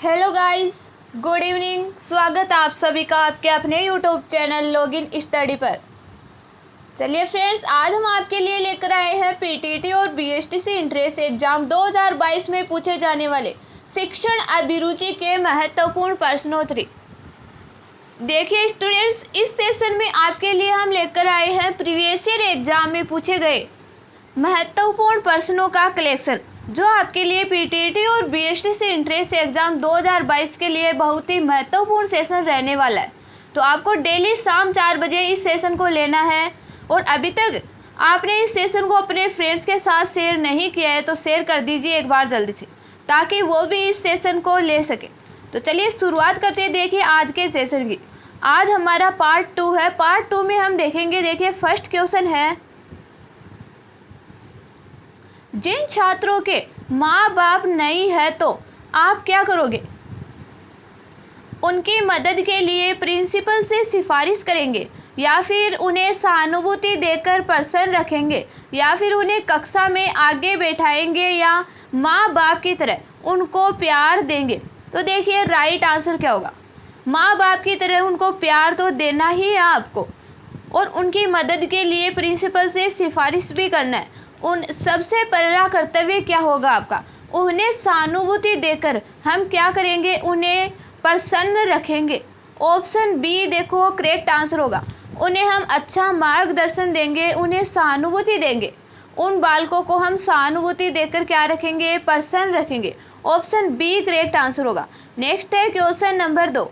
Hello guys, good evening. स्वागत है आप सभी का आपके अपने यूट्यूब चैनल लॉगिन स्टडी पर। चलिए फ्रेंड्स, आज हम आपके लिए लेकर आए हैं पीटीटी और बीएसटीसी इंट्रेंस एग्जाम 2022 में पूछे जाने वाले शिक्षण अभिरुचि के महत्वपूर्ण प्रश्नोत्तरी। देखिए स्टूडेंट्स, इस सेशन में आपके लिए हम लेकर आए हैं प्रीवियस ईयर एग्जाम में पूछे गए महत्वपूर्ण प्रश्नों का कलेक्शन, जो आपके लिए पीटीटी और बीएसटीसी इंट्रेंस एग्जाम 2022 के लिए बहुत ही महत्वपूर्ण सेशन रहने वाला है। तो आपको डेली शाम 4 बजे इस सेशन को लेना है, और अभी तक आपने इस सेशन को अपने फ्रेंड्स के साथ शेयर नहीं किया है तो शेयर कर दीजिए एक बार जल्दी से, ताकि वो भी इस सेशन को ले सके। तो चलिए शुरुआत करते हैं। देखिए आज के सेशन की, आज हमारा पार्ट 2 है। पार्ट 2 में हम देखेंगे, देखिए फर्स्ट क्वेश्चन है, जिन छात्रों के माँ बाप नहीं है तो आप क्या करोगे? उनकी मदद के लिए प्रिंसिपल से सिफारिश करेंगे, या फिर उन्हें सहानुभूति देकर प्रसन्न रखेंगे, या फिर उन्हें कक्षा में आगे बैठाएंगे, या माँ बाप की तरह उनको प्यार देंगे? तो देखिए राइट आंसर क्या होगा। माँ बाप की तरह उनको प्यार तो देना ही है आपको, और उनकी मदद के लिए प्रिंसिपल से सिफारिश भी करना है। उन सबसे पहला कर्तव्य क्या होगा आपका? उन्हें सहानुभूति देकर हम क्या करेंगे? उन्हें प्रसन्न रखेंगे। ऑप्शन बी देखो करेक्ट आंसर होगा। उन्हें हम अच्छा मार्गदर्शन देंगे, उन्हें सहानुभूति देंगे। उन बालकों को हम सहानुभूति देकर क्या रखेंगे? प्रसन्न रखेंगे। ऑप्शन बी करेक्ट आंसर होगा। नेक्स्ट है क्वेश्चन नंबर 2,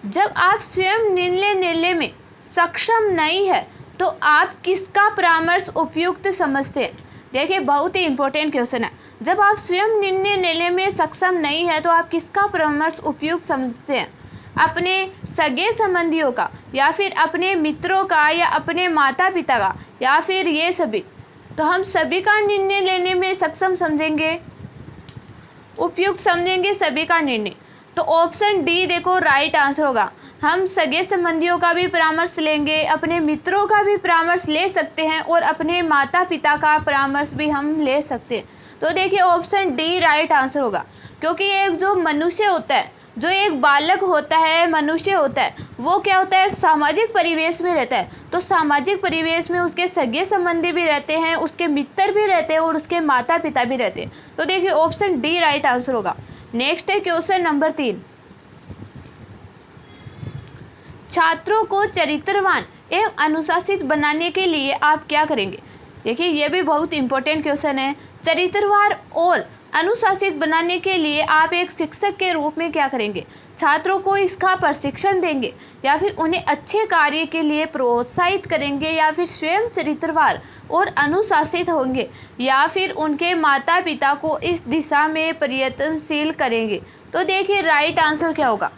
जब आप स्वयं निर्णय लेने में सक्षम नहीं है तो आप किसका परामर्श उपयुक्त समझते हैं? देखिए बहुत ही इंपॉर्टेंट क्वेश्चन है। जब आप स्वयं निर्णय लेने में सक्षम नहीं है तो आप किसका परामर्श उपयुक्त समझते हैं? अपने सगे संबंधियों का, या फिर अपने मित्रों का, या अपने माता पिता का, या फिर ये सभी? तो हम सभी का निर्णय लेने में सक्षम समझेंगे, उपयुक्त समझेंगे सभी का निर्णय। तो ऑप्शन डी देखो राइट आंसर होगा। हम सगे संबंधियों का भी परामर्श लेंगे, अपने मित्रों का भी परामर्श ले सकते हैं, और अपने माता पिता का परामर्श भी हम ले सकते हैं। तो देखिए ऑप्शन डी राइट आंसर होगा, क्योंकि एक जो मनुष्य होता है, जो एक बालक होता है, मनुष्य होता है, वो क्या होता है? सामाजिक परिवेश में रहता है। तो सामाजिक परिवेश में उसके सगे संबंधी भी रहते हैं, उसके मित्र भी रहते हैं, और उसके माता पिता भी रहते हैं। तो देखिए ऑप्शन डी राइट आंसर होगा। नेक्स्ट है क्वेश्चन नंबर 3, छात्रों को चरित्रवान एवं अनुशासित बनाने के लिए आप क्या करेंगे? देखिए ये भी बहुत इंपॉर्टेंट क्वेश्चन है। चरित्रवान और अनुशासित बनाने के लिए आप एक शिक्षक के रूप में क्या करेंगे? छात्रों को इसका प्रशिक्षण देंगे, या फिर उन्हें अच्छे कार्य के लिए प्रोत्साहित करेंगे, या फिर स्वयं चरित्रवान और अनुशासित होंगे, या फिर उनके माता पिता को इस दिशा में प्रयत्नशील करेंगे? तो देखिए राइट आंसर क्या होगा।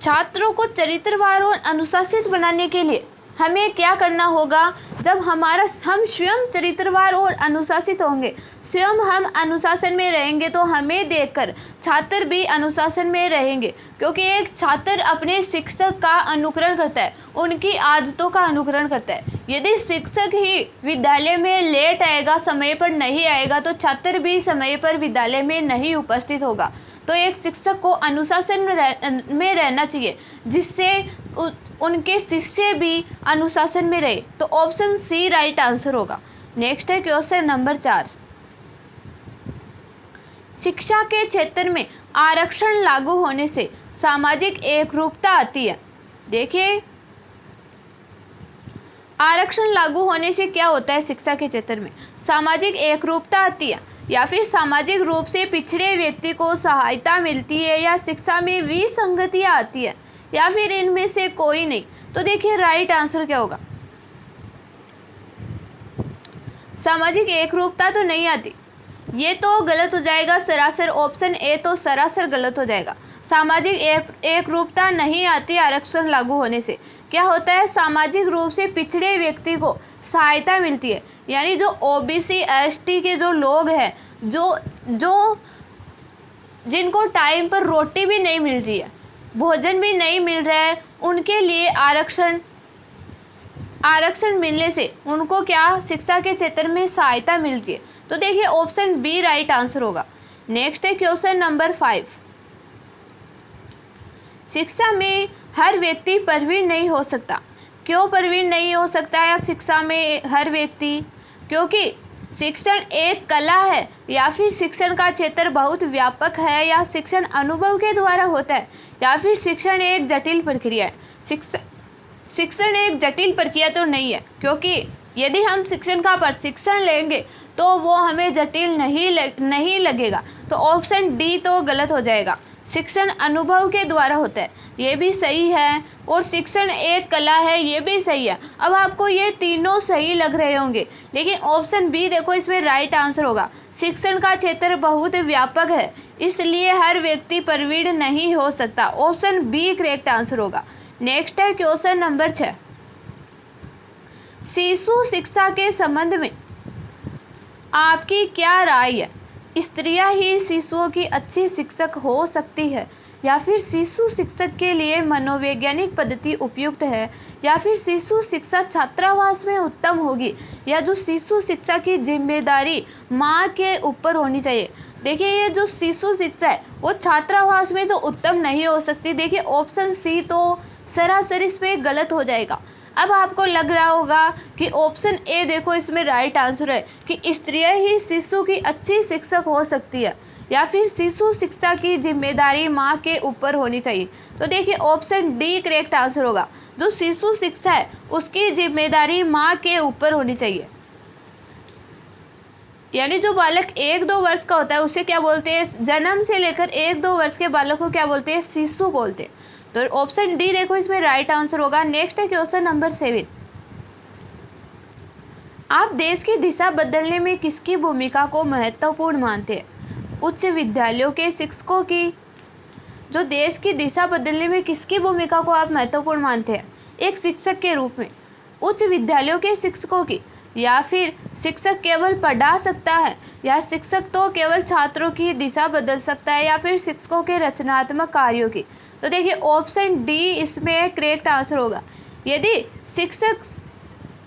छात्रों को चरित्रवान और अनुशासित बनाने के लिए हमें क्या करना होगा? जब हम स्वयं चरित्रवान और अनुशासित होंगे, स्वयं हम अनुशासन में रहेंगे, तो हमें देखकर छात्र भी अनुशासन में रहेंगे, क्योंकि एक छात्र अपने शिक्षक का अनुकरण करता है, उनकी आदतों का अनुकरण करता है। यदि शिक्षक ही विद्यालय में लेट आएगा, समय पर नहीं आएगा, तो छात्र भी समय पर विद्यालय में नहीं उपस्थित होगा। तो एक शिक्षक को अनुशासन में रहना चाहिए, जिससे उनके शिष्य भी अनुशासन में रहे। तो ऑप्शन सी राइट आंसर होगा। नेक्स्ट है क्वेश्चन नंबर 4, शिक्षा के क्षेत्र में आरक्षण लागू होने से सामाजिक एकरूपता आती है। देखिए आरक्षण लागू होने से क्या होता है? शिक्षा के क्षेत्र में सामाजिक एकरूपता आती है, या फिर सामाजिक रूप से पिछड़े व्यक्ति को सहायता मिलती है, या शिक्षा में विसंगतियां आती है, या फिर इनमें से कोई नहीं? तो देखिए राइट आंसर क्या होगा। सामाजिक एकरूपता तो नहीं आती, ये तो गलत हो जाएगा सरासर। ऑप्शन ए तो सरासर गलत हो जाएगा। सामाजिक एकरूपता नहीं आती आरक्षण लागू होने से। क्या होता है? सामाजिक रूप से पिछड़े व्यक्ति को सहायता मिलती है, यानी जो ओबीसी एसटी के जो लोग हैं, जो जिनको टाइम पर रोटी भी नहीं मिल रही है, भोजन भी नहीं मिल रहा है, उनके लिए आरक्षण मिलने से उनको क्या शिक्षा के क्षेत्र में सहायता मिलती है। तो देखिए ऑप्शन बी राइट आंसर होगा। नेक्स्ट है क्वेश्चन नंबर 5। शिक्षा में हर व्यक्ति प्रवीण नहीं हो सकता। क्यों प्रवीण नहीं हो सकता है शिक्षा में हर व्यक्ति? क्योंकि शिक्षण एक कला है, या फिर शिक्षण का क्षेत्र बहुत व्यापक है, या शिक्षण अनुभव के द्वारा होता है, या फिर शिक्षण एक जटिल प्रक्रिया है। शिक्षण एक जटिल प्रक्रिया तो नहीं है, क्योंकि यदि हम शिक्षण का प्रशिक्षण लेंगे तो वो हमें जटिल नहीं लगेगा। तो ऑप्शन डी तो गलत हो जाएगा। शिक्षण अनुभव के द्वारा होता है, ये भी सही है, और शिक्षण एक कला है, ये भी सही है। अब आपको ये तीनों सही लग रहे होंगे, लेकिन ऑप्शन बी देखो इसमें राइट आंसर होगा। शिक्षण का क्षेत्र बहुत व्यापक है, इसलिए हर व्यक्ति प्रवीण नहीं हो सकता। ऑप्शन बी करेक्ट आंसर होगा। नेक्स्ट है क्वेश्चन नंबर 6। शिशु शिक्षा के संबंध में आपकी क्या राय है? स्त्रियां ही शिशुओं की अच्छी शिक्षक हो सकती है, या फिर शिशु शिक्षक के लिए मनोवैज्ञानिक पद्धति उपयुक्त है, या फिर शिशु शिक्षा छात्रावास में उत्तम होगी, या जो शिशु शिक्षा की जिम्मेदारी माँ के ऊपर होनी चाहिए। देखिए ये जो शिशु शिक्षा है वो छात्रावास में तो उत्तम नहीं हो सकती। देखिए ऑप्शन सी तो सरासर इसमें गलत हो जाएगा। अब आपको लग रहा होगा कि ऑप्शन ए देखो इसमें राइट आंसर है कि स्त्रियां ही शिशु की अच्छी शिक्षक हो सकती है, या फिर शिशु शिक्षा की जिम्मेदारी माँ के ऊपर होनी चाहिए। तो देखिए ऑप्शन डी करेक्ट आंसर होगा। जो शिशु शिक्षा है उसकी जिम्मेदारी माँ के ऊपर होनी चाहिए। यानी जो बालक 1-2 वर्ष का होता है उसे क्या बोलते हैं? जन्म से लेकर 1-2 वर्ष के बालक को क्या बोलते हैं? शिशु बोलते हैं। तो ऑप्शन डी देखो इसमें राइट आंसर होगा। नेक्स्ट है क्वेश्चन नंबर 7। आप देश की दिशा बदलने में किसकी भूमिका को महत्वपूर्ण मानते हैं? उच्च विद्यालयों के शिक्षकों की? जो देश की दिशा बदलने में किसकी भूमिका को आप महत्वपूर्ण मानते हैं एक शिक्षक के रूप में? उच्च विद्यालयों के शिक्षकों की, या फिर शिक्षक केवल पढ़ा सकता है, या शिक्षक तो केवल छात्रों की दिशा बदल सकता है, या फिर शिक्षकों के रचनात्मक कार्यों की? तो देखिए ऑप्शन डी इसमें करेक्ट आंसर होगा। यदि शिक्षक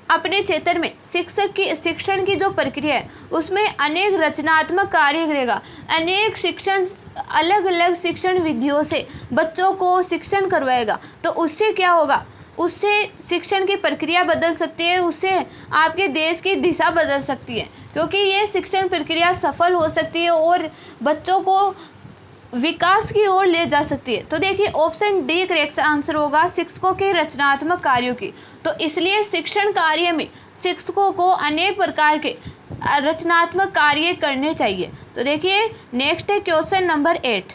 अपने क्षेत्र में शिक्षण की जो प्रक्रिया है उसमें अनेक रचनात्मक कार्य करेगा, अनेक अलग अलग शिक्षण विधियों से बच्चों को शिक्षण करवाएगा, तो उससे क्या होगा? उससे शिक्षण की प्रक्रिया बदल सकती है, उससे आपके देश की दिशा बदल सकती है, क्योंकि ये शिक्षण प्रक्रिया सफल हो सकती है और बच्चों को विकास की ओर ले जा सकती है। तो देखिए ऑप्शन डी करेक्ट आंसर होगा, शिक्षकों के रचनात्मक कार्यों की। तो इसलिए शिक्षण कार्य में शिक्षकों को अनेक प्रकार के रचनात्मक कार्य करने चाहिए। तो देखिए नेक्स्ट है क्वेश्चन नंबर 8।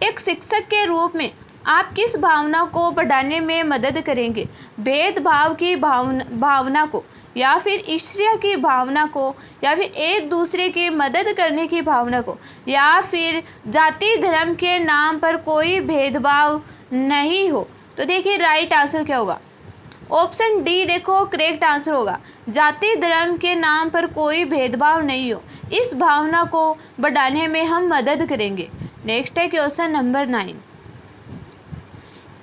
एक शिक्षक के रूप में आप किस भावना को बढ़ाने में मदद करेंगे? भेदभाव की भावना को, या फिर ईर्ष्या की भावना को, या फिर एक दूसरे की मदद करने की भावना को, या फिर जाति धर्म के नाम पर कोई भेदभाव नहीं हो? तो देखिए राइट आंसर क्या होगा? ऑप्शन डी देखो करेक्ट आंसर होगा। जाति धर्म के नाम पर कोई भेदभाव नहीं हो, इस भावना को बढ़ाने में हम मदद करेंगे। नेक्स्ट है क्वेश्चन नंबर 9।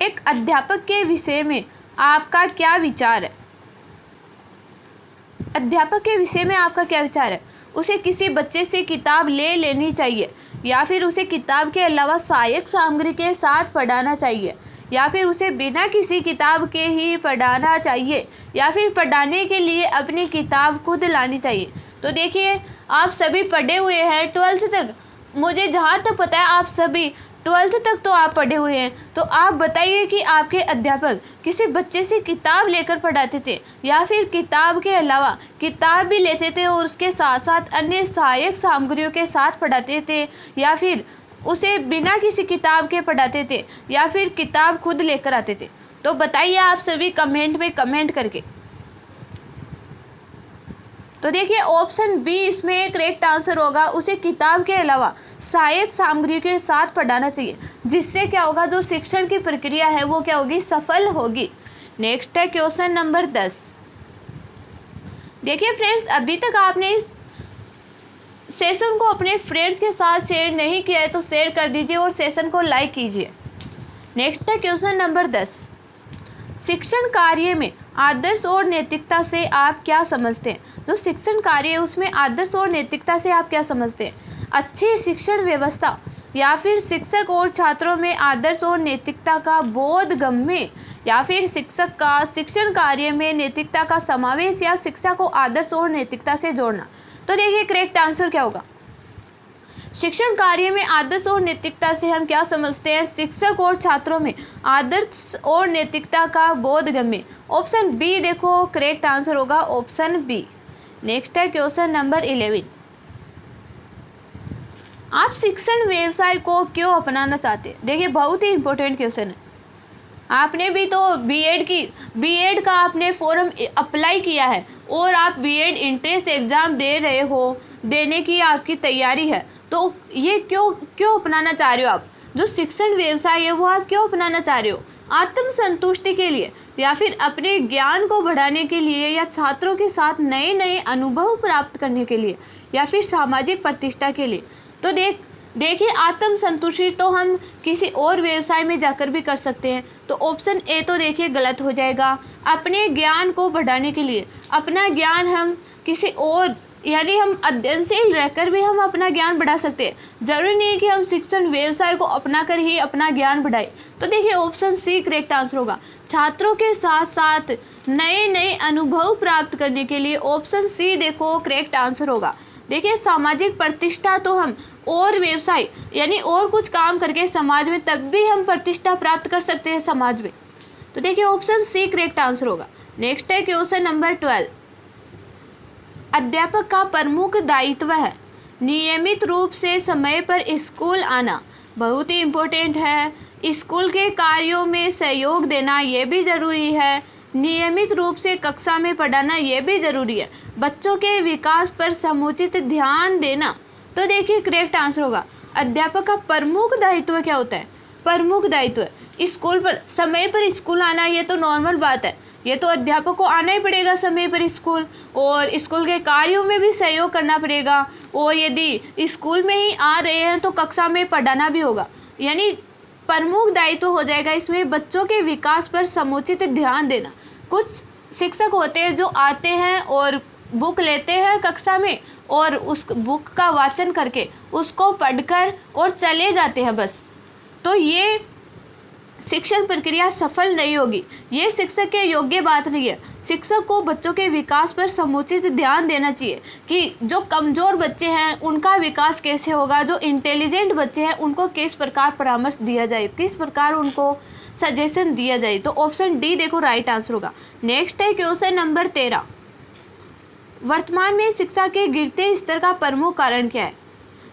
एक अध्यापक के विषय में आपका क्या विचार है? अध्यापक के विषय में आपका क्या विचार है? उसे किसी बच्चे से किताब ले लेनी चाहिए, या फिर उसे किताब के अलावा सहायक सामग्री के साथ पढ़ाना चाहिए, या फिर उसे बिना किसी किताब के ही पढ़ाना चाहिए, या फिर पढ़ाने के लिए अपनी किताब खुद लानी चाहिए? तो देखिए आप सभी पढ़े हुए हैं 12th तक, मुझे जहाँ तक पता है आप सभी 12th तक तो आप पढ़े हुए हैं। तो आप बताइए कि आपके अध्यापक किसी बच्चे से किताब लेकर पढ़ाते थे, या फिर किताब के अलावा किताब भी लेते थे और उसके साथ साथ अन्य सहायक सामग्रियों के साथ पढ़ाते थे, या फिर उसे बिना किसी किताब के पढ़ाते थे, या फिर किताब खुद लेकर आते थे? तो बताइए आप सभी कमेंट में कमेंट करके। तो देखिए ऑप्शन बी इसमें करेक्ट आंसर होगा। उसे किताब के अलावा सहायक सामग्री के साथ पढ़ाना चाहिए, जिससे क्या होगा? जो शिक्षण की प्रक्रिया है वो क्या होगी? सफल होगी। नेक्स्ट है क्वेश्चन नंबर 10। देखिए फ्रेंड्स, अभी तक आपने इस सेशन को अपने फ्रेंड्स के साथ शेयर नहीं किया है तो शेयर कर दीजिए और सेशन को लाइक कीजिए। नेक्स्ट है क्वेश्चन नंबर 10। शिक्षण कार्य में आदर्श और नैतिकता से आप क्या समझते हैं? जो शिक्षण कार्य है उसमें आदर्श और नैतिकता से आप क्या समझते हैं? अच्छी शिक्षण व्यवस्था या फिर शिक्षक और छात्रों में आदर्श और नैतिकता का बोधगम्य, या फिर शिक्षक का शिक्षण कार्य में नैतिकता का समावेश, या शिक्षा को आदर्श और नैतिकता से जोड़ना। तो देखिए करेक्ट आंसर क्या होगा? शिक्षण कार्य में आदर्श और नैतिकता से हम क्या समझते हैं? शिक्षक और छात्रों में आदर्श और नैतिकता का बोधगम्य। ऑप्शन बी देखो करेक्ट आंसर होगा, ऑप्शन बी। नेक्स्ट है क्वेश्चन नंबर 11। आप शिक्षण व्यवसाय को क्यों अपनाना चाहते हैं? देखिए बहुत ही इंपॉर्टेंट क्वेश्चन है। आपने भी तो बीएड का आपने फॉर्म अप्लाई किया है और आप बीएड इंट्रेंस एग्जाम दे रहे हो, देने की आपकी तैयारी है, तो ये क्यों अपनाना चाह रहे हो आप? जो शिक्षण व्यवसाय है वो आप क्यों अपनाना चाह रहे हो? आत्म संतुष्टि के लिए, या फिर अपने ज्ञान को बढ़ाने के लिए, या छात्रों के साथ नए नए अनुभव प्राप्त करने के लिए, या फिर सामाजिक प्रतिष्ठा के लिए? तो देखिए आत्म संतुष्टि तो हम किसी और व्यवसाय में जाकर भी कर सकते हैं, तो ऑप्शन ए तो देखिए गलत हो जाएगा। अपने ज्ञान को बढ़ाने के लिए, अपना ज्ञान हम किसी और, यानी हम अध्ययनशील रहकर भी हम अपना ज्ञान बढ़ा सकते हैं। जरूरी नहीं है कि हम शिक्षण व्यवसाय को अपना कर ही अपना ज्ञान बढ़ाएं। तो देखिए ऑप्शन सी करेक्ट आंसर होगा। छात्रों के साथ साथ नए नए अनुभव प्राप्त करने के लिए ऑप्शन सी देखो करेक्ट आंसर होगा। देखिए सामाजिक प्रतिष्ठा तो हम और व्यवसाय यानी और कुछ काम करके समाज में तब भी हम प्रतिष्ठा प्राप्त कर सकते हैं समाज में। तो देखिए ऑप्शन सी करेक्ट आंसर होगा। नेक्स्ट है क्वेश्चन नंबर 12। अध्यापक का प्रमुख दायित्व है नियमित रूप से समय पर स्कूल आना। बहुत ही इम्पोर्टेंट है। स्कूल के कार्यों में सहयोग देना ये भी ज़रूरी है। नियमित रूप से कक्षा में पढ़ाना ये भी ज़रूरी है। बच्चों के विकास पर समुचित ध्यान देना। तो देखिए करेक्ट आंसर होगा। अध्यापक का प्रमुख दायित्व क्या होता है? प्रमुख दायित्व स्कूल पर समय पर स्कूल आना, ये तो नॉर्मल बात है। ये तो अध्यापक को आना ही पड़ेगा समय पर स्कूल, और स्कूल के कार्यों में भी सहयोग करना पड़ेगा। और यदि स्कूल में ही आ रहे हैं तो कक्षा में पढ़ाना भी होगा। यानी प्रमुख दायित्व हो जाएगा इसमें बच्चों के विकास पर समुचित ध्यान देना। कुछ शिक्षक होते हैं जो आते हैं और बुक लेते हैं कक्षा में और उस बुक का वाचन करके उसको पढ़कर और चले जाते हैं बस। तो ये शिक्षण प्रक्रिया सफल नहीं होगी। ये शिक्षक के योग्य बात नहीं है। शिक्षक को बच्चों के विकास पर समुचित ध्यान देना चाहिए कि जो कमज़ोर बच्चे हैं उनका विकास कैसे होगा, जो इंटेलिजेंट बच्चे हैं उनको किस प्रकार परामर्श दिया जाए, किस प्रकार उनको सजेशन दिया जाए। तो ऑप्शन डी देखो राइट आंसर होगा। नेक्स्ट है क्वेश्चन नंबर 13। वर्तमान में शिक्षा के गिरते स्तर का प्रमुख कारण क्या है?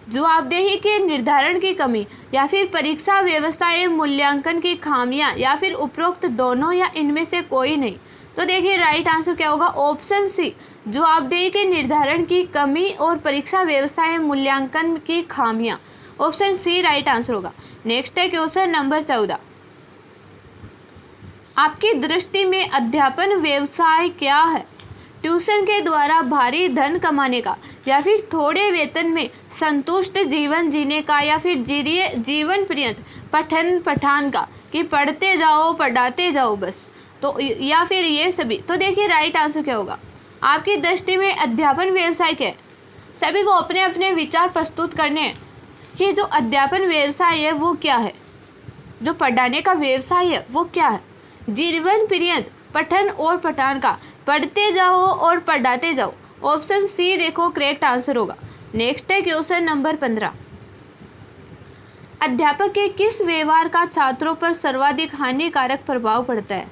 जवाबदेही के निर्धारण की कमी, या फिर परीक्षा व्यवस्था एवं मूल्यांकन की खामियां, या फिर उपरोक्त दोनों, या इनमें से कोई नहीं। तो देखिए राइट आंसर क्या होगा? ऑप्शन सी जवाबदेही के निर्धारण की कमी और परीक्षा व्यवस्था एवं मूल्यांकन की खामियां। ऑप्शन सी राइट आंसर होगा। नेक्स्ट है क्वेश्चन नंबर 14। आपकी दृष्टि में अध्यापन व्यवसाय क्या है? ट्यूशन के द्वारा भारी धन कमाने का, या फिर थोड़े वेतन में संतुष्ट जीवन जीने का, या फिर जीवन पर्यंत पठन पठान का कि पढ़ते जाओ पढ़ाते जाओ बस, तो या फिर ये सभी। तो देखिए राइट आंसर क्या होगा? आपकी दृष्टि में अध्यापन व्यवसाय क्या है? सभी को अपने अपने विचार प्रस्तुत करने हैं कि जो अध्यापन व्यवसाय है वो क्या है, जो पढ़ाने का व्यवसाय है वो क्या है। जीवन पर्यंत पठन और पठान का, पढ़ते जाओ और पढ़ाते जाओ। ऑप्शन सी देखो करेक्ट आंसर होगा। नेक्स्ट है क्वेश्चन नंबर 15। अध्यापक के किस व्यवहार का छात्रों पर सर्वाधिक हानिकारक प्रभाव पड़ता है?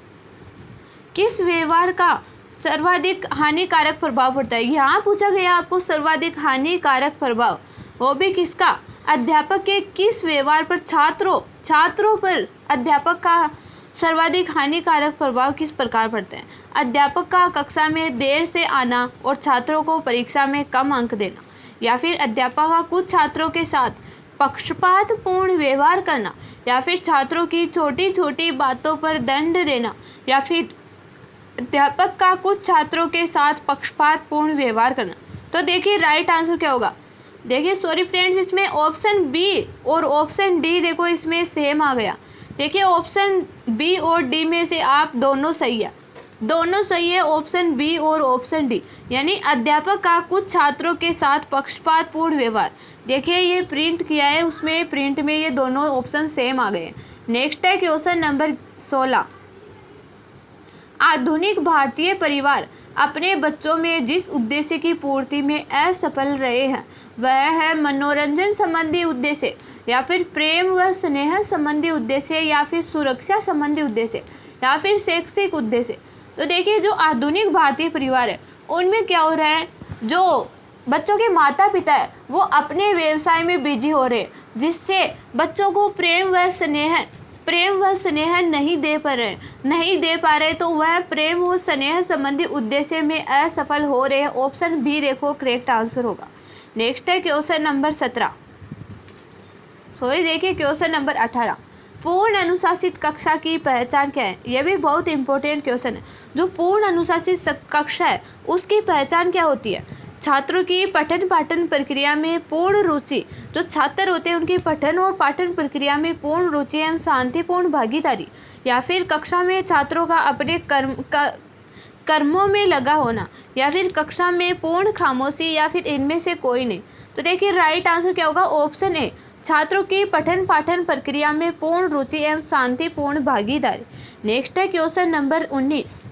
किस व्यवहार का सर्वाधिक हानिकारक प्रभाव पड़ता है? यहाँ पूछा गया आपको सर्वाधिक हानिकारक प्रभाव, वो भी किसका? अध्यापक के किस व्यवहार पर छात्रों पर अध्यापक का सर्वाधिक हानिकारक प्रभाव किस प्रकार पड़ते हैं? अध्यापक का कक्षा में देर से आना और छात्रों को परीक्षा में कम अंक देना, या फिर अध्यापक का कुछ छात्रों के साथ पक्षपातपूर्ण व्यवहार करना, या फिर छात्रों की छोटी छोटी बातों पर दंड देना, या फिर अध्यापक का कुछ छात्रों के साथ पक्षपातपूर्ण व्यवहार करना। तो देखिए राइट आंसर क्या होगा? देखिए सॉरी फ्रेंड्स, इसमें ऑप्शन बी और ऑप्शन डी देखो इसमें सेम आ गया। देखिए ऑप्शन बी और डी में से आप दोनों सही है, दोनों सही है, ऑप्शन बी और ऑप्शन डी, यानी अध्यापक का कुछ छात्रों के साथ पक्षपातपूर्ण व्यवहार। देखिए ये प्रिंट किया है, उसमें प्रिंट में ये दोनों ऑप्शन सेम आ गए हैं। नेक्स्ट है क्वेश्चन नंबर 16। आधुनिक भारतीय परिवार अपने बच्चों में जिस उद्देश्य की पूर्ति में असफल रहे हैं वह है मनोरंजन संबंधी उद्देश्य, या फिर प्रेम व स्नेह संबंधी उद्देश्य, या फिर सुरक्षा संबंधी उद्देश्य, या फिर शैक्षिक उद्देश्य। तो देखिए जो आधुनिक भारतीय परिवार है उनमें क्या हो रहा है, जो बच्चों के माता पिता है वो अपने व्यवसाय में बिजी हो रहे हैं, जिससे बच्चों को प्रेम व स्नेह नहीं दे पा रहे, तो वह प्रेम व स्नेह संबंधी उद्देश्य में असफल हो रहे हैं। ऑप्शन बी देखो करेक्ट आंसर होगा। नेक्स्ट है क्वेश्चन नंबर 17। देखिए क्वेश्चन नंबर 18। पूर्ण अनुशासित कक्षा की पहचान क्या है? यह भी बहुत इंपॉर्टेंट क्वेश्चन है। जो पूर्ण अनुशासित कक्षा है उसकी पहचान क्या होती है? छात्रों की पठन पाठन प्रक्रिया में पूर्ण रुचि, जो छात्र होते हैं उनकी पठन और पाठन प्रक्रिया में पूर्ण रुचि एवं शांतिपूर्ण भागीदारी, या फिर कक्षा में छात्रों का अपने कर्मों में लगा होना, या फिर कक्षा में पूर्ण खामोशी, या फिर इनमें से कोई नहीं। तो देखिए राइट आंसर क्या होगा? ऑप्शन ए, छात्रों की पठन पाठन प्रक्रिया में पूर्ण रुचि एवं शांतिपूर्ण भागीदारी। नेक्स्ट है क्वेश्चन नंबर 19।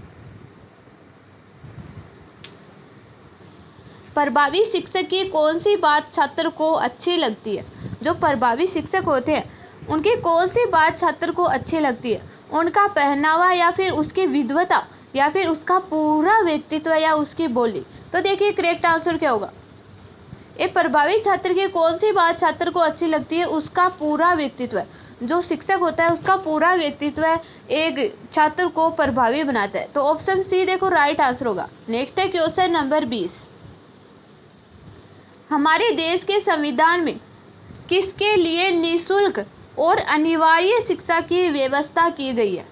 प्रभावी शिक्षक की कौन सी बात छात्र को अच्छी लगती है? जो प्रभावी शिक्षक होते हैं उनकी कौन सी बात छात्र को अच्छी लगती है? उनका पहनावा, या फिर उसकी विद्वता, या फिर उसका पूरा व्यक्तित्व, या उसकी बोली। तो देखिए करेक्ट आंसर क्या होगा? एक प्रभावी छात्र की कौन सी बात छात्र को अच्छी लगती है? उसका पूरा व्यक्तित्व है। जो शिक्षक होता है उसका पूरा व्यक्तित्व एक छात्र को प्रभावी बनाता है। तो ऑप्शन सी देखो राइट आंसर होगा। नेक्स्ट है क्वेश्चन नंबर 20। हमारे देश के संविधान में किसके लिए निःशुल्क और अनिवार्य शिक्षा की व्यवस्था की गई है?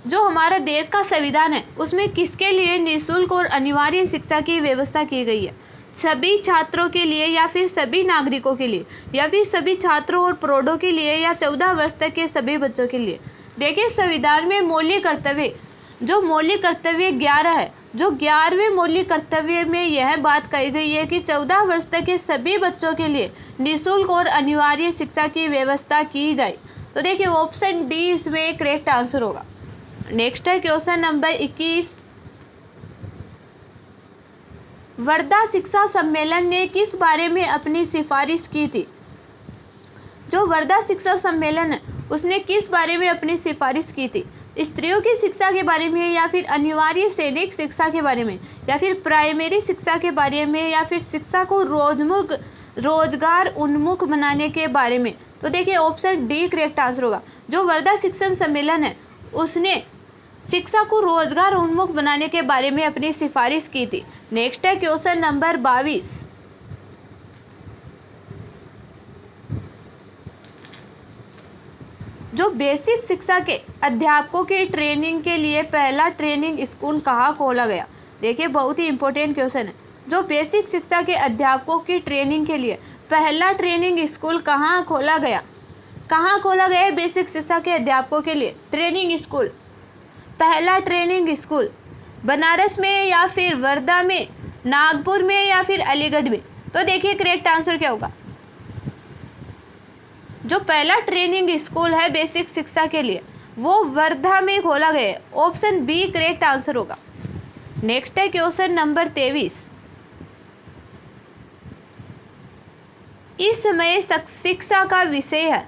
जो हमारा देश का संविधान है उसमें किसके लिए निःशुल्क और अनिवार्य शिक्षा की व्यवस्था की गई है? सभी छात्रों के लिए, या फिर सभी नागरिकों के लिए, या फिर सभी छात्रों और प्रौढ़ों के लिए, या 14 वर्ष तक के सभी बच्चों के लिए? देखिए संविधान में मौलिक कर्तव्य, जो मौलिक कर्तव्य 11 है, जो 11वें मौलिक कर्तव्य में यह बात कही गई है कि 14 वर्ष तक के सभी बच्चों के लिए निःशुल्क और अनिवार्य शिक्षा की व्यवस्था की जाए। तो देखिए ऑप्शन डी इसमें करेक्ट आंसर होगा। नेक्स्ट है क्वेश्चन नंबर 21। वर्धा शिक्षा सम्मेलन ने किस बारे में अपनी सिफारिश की थी? जो वर्धा शिक्षा सम्मेलन है उसने किस बारे में अपनी सिफारिश की थी? स्त्रियों की शिक्षा के बारे में, या फिर अनिवार्य सैनिक शिक्षा के बारे में, या फिर प्राइमरी शिक्षा के बारे में, या फिर शिक्षा को रोजगार उन्मुख बनाने के बारे में? तो देखिए ऑप्शन डी करेक्ट आंसर होगा। जो वर्धा शिक्षण सम्मेलन है उसने शिक्षा को रोजगार उन्मुख बनाने के बारे में अपनी सिफारिश की थी। नेक्स्ट है क्वेश्चन नंबर 22। जो बेसिक शिक्षा के अध्यापकों की ट्रेनिंग के लिए पहला ट्रेनिंग स्कूल कहाँ खोला गया? देखिए बहुत ही इंपॉर्टेंट क्वेश्चन है। जो बेसिक शिक्षा के अध्यापकों की ट्रेनिंग के लिए पहला ट्रेनिंग स्कूल कहाँ खोला गया? कहाँ खोला गया है बेसिक शिक्षा के अध्यापकों के लिए ट्रेनिंग स्कूल? पहला ट्रेनिंग स्कूल बनारस में, या फिर वर्धा में, नागपुर में, या फिर अलीगढ़ में? तो देखिए करेक्ट आंसर क्या होगा? जो पहला ट्रेनिंग स्कूल है बेसिक शिक्षा के लिए वो वर्धा में खोला गया है। ऑप्शन बी करेक्ट आंसर होगा। नेक्स्ट है क्वेश्चन नंबर 23। इस समय शिक्षा का विषय है,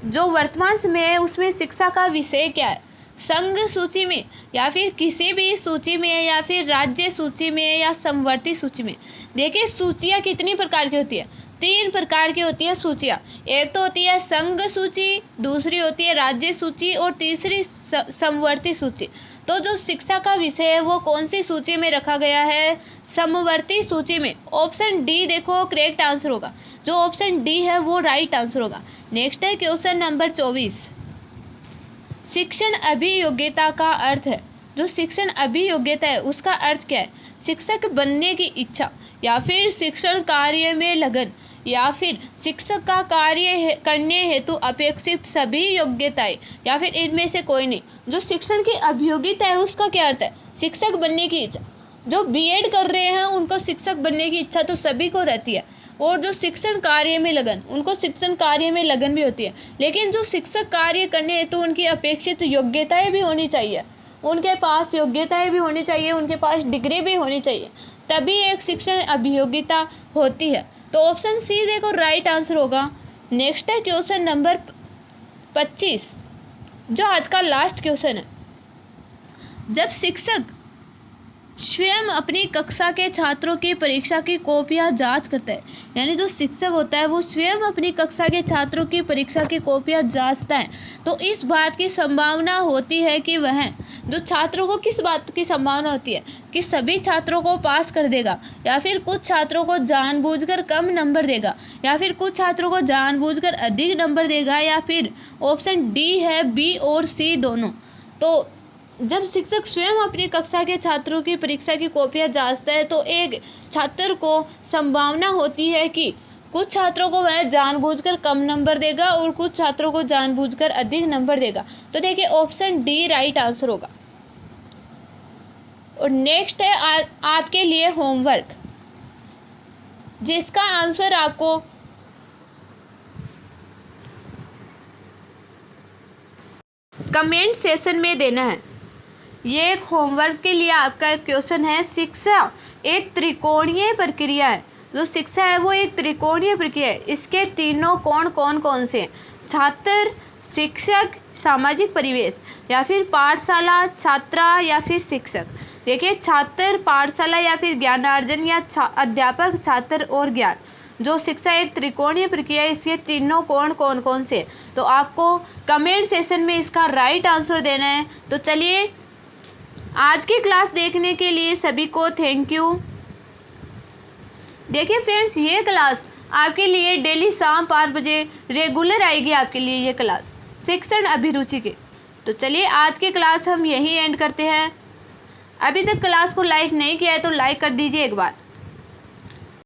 जो वर्तमान समय है उसमें शिक्षा का विषय क्या है? संघ सूची में, या फिर किसी भी सूची में, या फिर राज्य सूची में, या समवर्ती सूची में? देखिए सूचियाँ कितनी प्रकार की होती है? 3 प्रकार की होती है सूचियाँ। एक तो होती है संघ सूची, दूसरी होती है राज्य सूची, और तीसरी समवर्ती सूची। तो जो शिक्षा का विषय है वो कौन सी सूची में रखा गया है? समवर्ती सूची में। ऑप्शन डी देखो करेक्ट आंसर होगा। जो ऑप्शन डी है वो राइट आंसर होगा। नेक्स्ट है क्वेश्चन नंबर 24। शिक्षण अभियोग्यता का अर्थ है। जो शिक्षण अभियोग्यता है उसका अर्थ क्या है? शिक्षक बनने की इच्छा, या फिर शिक्षण कार्य में लगन, या फिर शिक्षक का कार्य करने हेतु अपेक्षित सभी योग्यताएं, या फिर इनमें से कोई नहीं। जो शिक्षण की अभियोग्यता है उसका क्या अर्थ है? शिक्षक बनने की इच्छा। जो बीएड कर रहे हैं उनको शिक्षक बनने की इच्छा तो सभी को रहती है, और जो शिक्षण कार्य में लगन, उनको शिक्षण कार्य में लगन भी होती है। लेकिन जो शिक्षक कार्य करने हेतु उनकी अपेक्षित योग्यताएं भी होनी चाहिए, उनके पास योग्यताएं भी होनी चाहिए, उनके पास डिग्री भी होनी चाहिए, तभी एक शिक्षण अभियोग्यता होती है। तो ऑप्शन सी देखो राइट आंसर होगा। नेक्स्ट है क्वेश्चन नंबर 25, जो आज का लास्ट क्वेश्चन है। जब शिक्षक स्वयं अपनी कक्षा के छात्रों की परीक्षा की कॉपियां जांच करता है, यानी जो शिक्षक होता है वो स्वयं अपनी कक्षा के छात्रों की परीक्षा की कॉपियां जांचता है, तो इस बात की संभावना होती है कि वह जो छात्रों को, किस बात की संभावना होती है कि सभी छात्रों को पास कर देगा, या फिर कुछ छात्रों को जानबूझकर कम नंबर देगा, या फिर कुछ छात्रों को जानबूझकर अधिक नंबर देगा, या फिर ऑप्शन डी है बी और सी दोनों। तो जब शिक्षक स्वयं अपनी कक्षा के छात्रों की परीक्षा की कॉपियां जांचता है, तो एक छात्र को संभावना होती है कि कुछ छात्रों को वह जानबूझकर कम नंबर देगा और कुछ छात्रों को जानबूझकर अधिक नंबर देगा। तो देखिए ऑप्शन डी राइट आंसर होगा। और नेक्स्ट है आपके लिए होमवर्क, जिसका आंसर आपको कमेंट सेशन में देना है। ये एक होमवर्क के लिए आपका एक क्वेश्चन है। शिक्षा एक त्रिकोणीय प्रक्रिया है। जो शिक्षा है वो एक त्रिकोणीय प्रक्रिया है। इसके तीनों कोण कौन कौन से हैं? छात्र, शिक्षक, सामाजिक परिवेश, या फिर पाठशाला, छात्रा, या फिर शिक्षक। देखिए छात्र, पाठशाला, या फिर ज्ञानार्जन, या अध्यापक, छात्र और ज्ञान। जो शिक्षा एक त्रिकोणीय प्रक्रिया है, इसके तीनों कोण कौन कौन से? तो आपको कमेंट सेशन में इसका राइट आंसर देना है। तो चलिए, आज की क्लास देखने के लिए सभी को थैंक यू। देखिए फ्रेंड्स, ये क्लास आपके लिए डेली शाम 5 बजे रेगुलर आएगी आपके लिए ये क्लास शिक्षण अभिरुचि के। तो चलिए, आज की क्लास हम यहीं एंड करते हैं। अभी तक क्लास को लाइक नहीं किया है तो लाइक कर दीजिए एक बार।